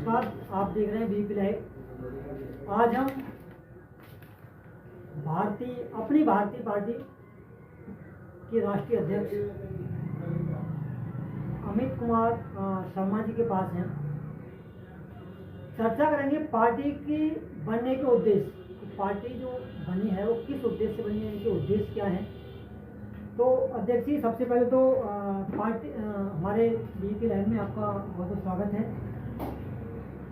नमस्कार, आप देख रहे हैं बीपी लाइव। आज हम अपनी भारतीय पार्टी के राष्ट्रीय अध्यक्ष अमित कुमार शर्मा जी के पास हैं। चर्चा करेंगे पार्टी की बनने के उद्देश्य। पार्टी जो बनी है वो किस उद्देश्य से बनी है, इनके उद्देश्य क्या हैं। तो अध्यक्ष जी, सबसे पहले तो पार्टी हमारे बीपी लाइव में आपका बहुत बहुत स्वागत है।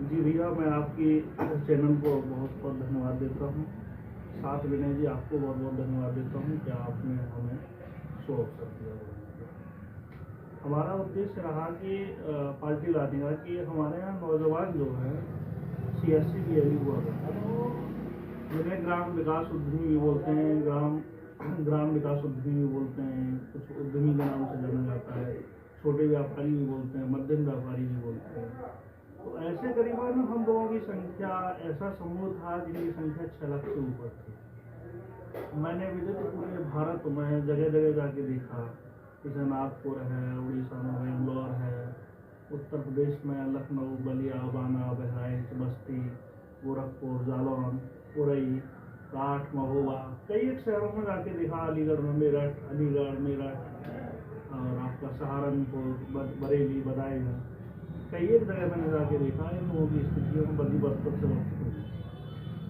जी भैया, मैं आपके चैनल को बहुत बहुत धन्यवाद देता हूँ। साथ विनय जी, आपको बहुत बहुत धन्यवाद देता हूँ कि आपने हमें शो अवसर दिया। हमारा उद्देश्य रहा कि पार्टी लाने का कि हमारे यहाँ नौजवान जो हैं CSC BLE हुआ करता है, जिन्हें ग्राम विकास उद्यमी भी बोलते हैं, ग्राम विकास उद्यमी भी बोलते हैं, कुछ उद्यमी के नाम से जाना जाता है, छोटे व्यापारी भी बोलते हैं, मध्यम व्यापारी भी बोलते हैं। तो ऐसे करीबन हम लोगों की संख्या, ऐसा समूह था जिनकी संख्या 6 लाख से ऊपर थी। मैंने विदित पूरे भारत में जगह जगह जाके देखा, जैसे नागपुर है, उड़ीसा में बेंगलोर है, उत्तर प्रदेश में लखनऊ, बलिया, बाना, बहराइच, बस्ती, गोरखपुर, जालौन, उरई, राठ, महोबा, कई एक शहरों में जाके देखा। अलीगढ़ में मेरठ और आपका सहारनपुर, बरेली, बदायूं, कई एक जगह मैंने जाके देखा। इन लोगों की स्थितियों में बड़ी बदतर से हुई।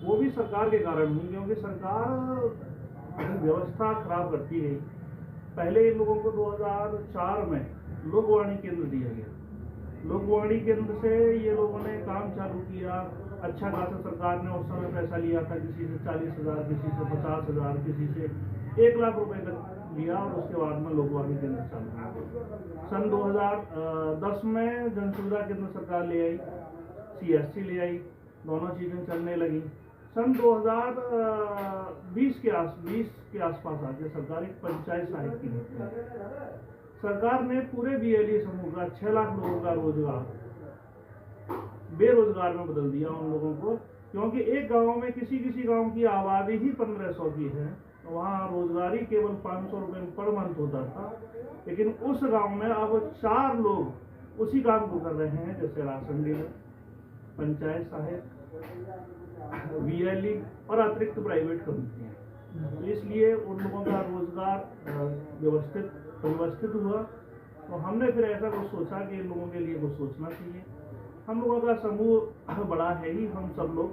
वो भी सरकार के कारण हुई, क्योंकि सरकार व्यवस्था खराब करती गई। पहले इन लोगों को 2004 में लोकवाणी केंद्र दिया गया। लोकवाणी केंद्र से ये लोगों ने काम चालू किया। अच्छा खासा सरकार ने उस समय पैसा लिया था, किसी से 40,000, किसी से 50,000, किसी से 1 लाख रुपए तक लिया। और उसके बाद में लोकवाणी केंद्र चालू किया। सन 2010 में जन सुविधा केंद्र सरकार ले आई, CSC ले आई, दोनों चीज़ें चलने लगी। सन 2020 के आसपास आके सरकार एक पंचायत सहायक की नीति लाई। सरकार ने पूरे BLE समूह का 6 लाख लोगों का रोजगार बेरोजगार में बदल दिया उन लोगों को, क्योंकि एक गांव में किसी गांव की आबादी ही 1500 की है, तो वहाँ रोजगारी केवल 500 रुपये पर मंथ होता था। लेकिन उस गांव में अब 4 लोग उसी काम को कर रहे हैं, जैसे राशन डीलर, पंचायत सहायक, BLE और अतिरिक्त प्राइवेट कंपनियां। तो इसलिए उन लोगों का रोजगार व्यवस्थित हुआ। तो हमने फिर ऐसा कुछ सोचा कि इन लोगों के लिए कुछ सोचना चाहिए। हम लोगों का समूह बड़ा है ही, हम सब लोग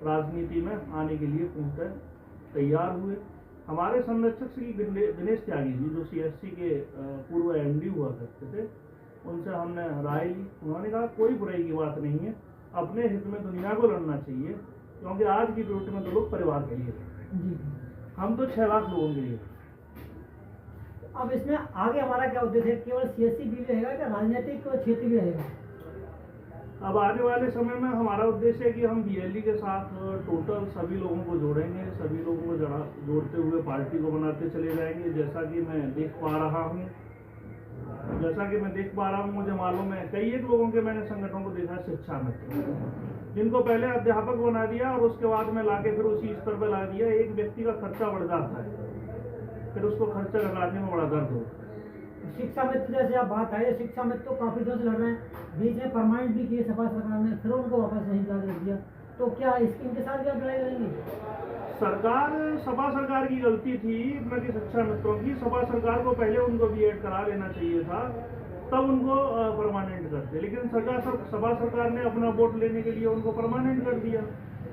राजनीति में आने के लिए पूर्णतः तैयार हुए। हमारे संरक्षक श्री दिनेश त्यागी जी, जो CSC के पूर्व MD हुआ करते थे, उनसे हमने राय ली। उन्होंने कहा कोई बुराई की बात नहीं है, अपने हित में दुनिया को लड़ना चाहिए, क्योंकि आज की डेट में तो लोग परिवार के लिए, हम तो 6 लाख लोगों के लिए। अब इसमें आगे हमारा क्या उद्देश्य है? केवल CSC भी रहेगा या राजनीतिक क्षेत्र भी रहेगा? अब आने वाले समय में हमारा उद्देश्य है कि हम BLE के साथ टोटल सभी लोगों को जोड़ेंगे, सभी लोगों को जोड़ते हुए पार्टी को बनाते चले जाएंगे। जैसा कि मैं देख पा रहा हूँ, मुझे मालूम है कई एक लोगों के मैंने संगठनों को देखा, शिक्षा मित्र, जिनको पहले अध्यापक बना दिया और उसके बाद में लाके फिर उसी स्तर पर ला दिया। एक व्यक्ति का खर्चा बढ़ जाता है, फिर उसको खर्चा घटाने में बड़ा दर्द होता है। शिक्षा मित्र जैसे आप बात आई, शिक्षा मित्र तो काफी दिनों से लड़ रहे हैं, बीच में परमानेंट भी किए सपा सरकार ने, फिर उनको वापस नहीं कर दिया। तो क्या इनके साथ क्या लड़ाई लड़ेंगे? सपा सरकार की गलती थी न कि शिक्षा मित्रों की। सपा सरकार को पहले उनको B.Ed करा लेना चाहिए था, तब उनको परमानेंट करते। लेकिन सपा सरकार ने अपना वोट लेने के लिए उनको परमानेंट कर दिया।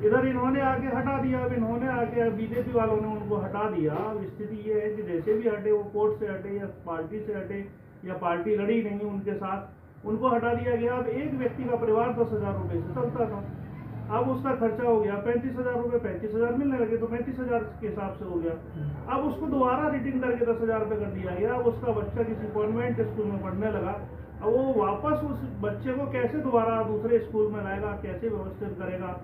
इधर इन्होंने आके हटा दिया। अब इन्होंने आके BJP वालों ने उनको हटा दिया। अब स्थिति ये है कि जैसे भी हटे, वो कोर्ट से हटे या पार्टी से हटे या पार्टी लड़ी नहीं उनके साथ, उनको हटा दिया गया। अब एक व्यक्ति का परिवार 10,000 रुपये से चलता था, अब उसका खर्चा हो गया 35,000 रुपये। 35,000 मिलने लगे तो 35,000 के हिसाब से हो गया। अब उसको दोबारा रिटर्न करके 10,000 रुपये कर दिया गया। अब उसका बच्चा किसी कॉन्वेंट स्कूल में पढ़ने लगा, अब वो वापस उस बच्चे को कैसे दोबारा दूसरे स्कूल में लाएगा, कैसे व्यवस्थित करेगा?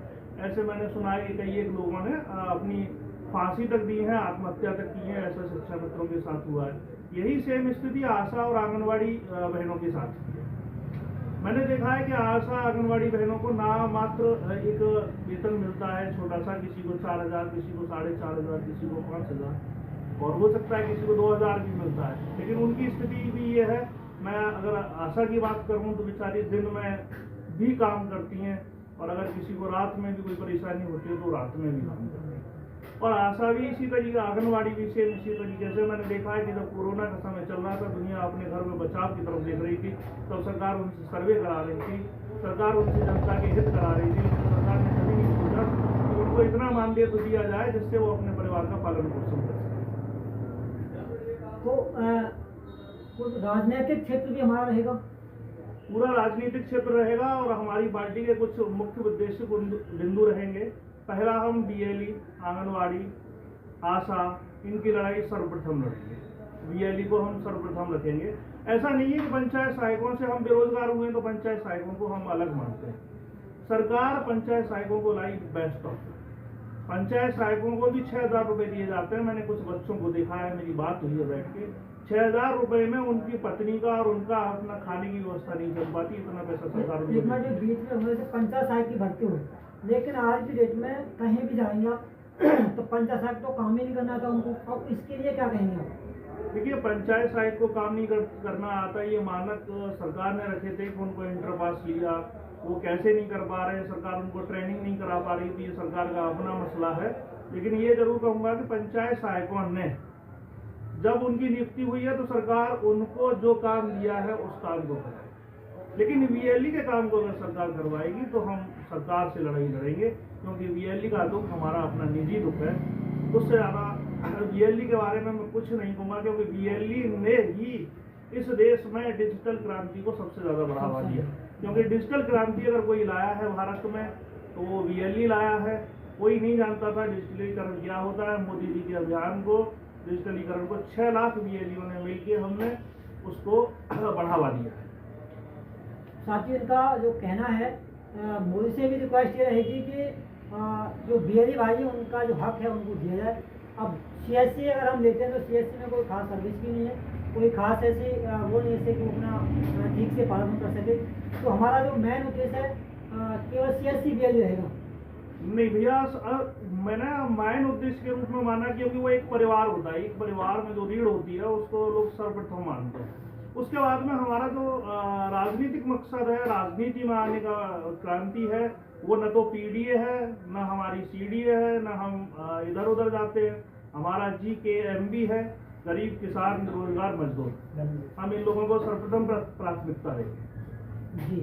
ऐसे मैंने सुना है कि कई एक लोगों ने अपनी फांसी तक दी है, आत्महत्या तक की है। ऐसा शिक्षा मित्रों के साथ हुआ है। यही सेम स्थिति आशा और आंगनवाड़ी बहनों के साथ है। मैंने देखा है कि आशा आंगनवाड़ी बहनों को नाम मात्र एक वेतन मिलता है, छोटा सा, किसी को 4,000, किसी को 4,500, किसी को 5,000, और हो सकता है किसी को 2,000 भी मिलता है। लेकिन उनकी स्थिति भी ये है, मैं अगर आशा की बात करूं तो बेचारी दिन में भी काम करती हैं, और अगर किसी को रात में भी कोई परेशानी होती है तो रात में भी काम करती हैं। और आशा भी इसी तरीके, आंगनबाड़ी भी सेम इसी तरीके से। मैंने देखा है कि जब कोरोना का समय चल रहा था, दुनिया अपने घर में बचाव की तरफ देख रही थी, तब सरकार उनसे सर्वे करा रही थी, सरकार उनसे जनता के हित करा रही थी। सरकार ने कभी नहीं सोचा कि उनको इतना मानदेय तो दिया जाए जिससे वो अपने परिवार का पालन पोषण कर सकें। तो राजनीतिक क्षेत्र भी हमारा रहेगा, पूरा राजनीतिक क्षेत्र रहेगा, और हमारी पार्टी के कुछ मुख्य उद्देश्य बिंदु रहेंगे। पहला, हम बीएलई, आंगनवाड़ी, आशा, इनकी लड़ाई सर्वप्रथम लड़ेंगे। बीएलई को हम सर्वप्रथम रखेंगे। ऐसा नहीं है कि पंचायत सहायकों से हम बेरोजगार हुए तो पंचायत सहायकों को हम अलग मानते हैं। सरकार पंचायत सहायकों को लाई बेस्ट ऑफ। पंचायत सहायकों को भी 6,000 रुपये दिए जाते हैं। मैंने कुछ बच्चों को देखा है, मेरी बात हुई है बैठ के, 6,000 रुपये में उनकी पत्नी का और उनका अपना खाने की व्यवस्था नहीं चल पाती, इतना पैसा सरकार बीच में हुए थे पंचायत सहायक की भर्ती हुई, लेकिन आज की डेट में कहीं भी जाएंगे आप तो पंचायत सहायक तो काम ही नहीं करना था उनको। अब इसके लिए क्या कहेंगे आप? देखिए, पंचायत सहायक को काम नहीं करना आता, ये मानक सरकार ने रखे थे कि उनको इंटर पास लिया, वो कैसे नहीं कर पा रहे, सरकार उनको ट्रेनिंग नहीं करा पा रही थी, ये सरकार का अपना मसला है। लेकिन ये जरूर कहूँगा कि पंचायत सहायकों ने जब उनकी नियुक्ति हुई है तो सरकार उनको जो काम दिया है उस काम को कराए। लेकिन बीएलई के काम को अगर सरकार करवाएगी तो हम सरकार से लड़ाई लड़ेंगे, क्योंकि बीएलई का दुख हमारा अपना निजी दुख है। उससे ज़्यादा बीएलई के बारे में मैं कुछ नहीं कहूँगा, क्योंकि बीएलई ने ही इस देश में डिजिटल क्रांति को सबसे ज़्यादा बढ़ावा दिया। क्योंकि डिजिटल क्रांति अगर कोई लाया है भारत में तो वो बीएलई लाया है। कोई नहीं जानता था डिजिटलीकरण क्या होता है। मोदी जी के अभियान को, डिजिटलीकरण को 6 लाख बीएलईओ ने मिलकर हमने उसको बढ़ावा दिया है। साथियों, इनका जो कहना है, मोदी से भी रिक्वेस्ट ये रहेगी कि जो बीएलई भाई है उनका जो हक है उनको दिया जाए। अब सीएससी अगर हम लेते हैं तो सीएससी में कोई खास सर्विस भी नहीं है, कोई खास ऐसी वो नहीं है कि अपना ठीक से पालन कर सके। तो हमारा जो मेन उद्देश्य है केवल सीएससी बीएलई रहेगा। नहीं भैया, मैंने मेन उद्देश्य के रूप में माना, क्योंकि वो एक परिवार होता है, एक परिवार में जो रीढ़ होती है उसको लोग सर्वप्रथम मानते हैं। उसके बाद में हमारा जो राजनीतिक मकसद है, राजनीति में आने का क्रांति है, वो न तो पीडीए है, न हमारी सीडीए है, न हम इधर उधर जाते हैं। हमारा जीकेएमबी है, गरीब किसान रोजगार मजदूर। हम इन लोगों को सर्वप्रथम प्राथमिकता देंगे। जी।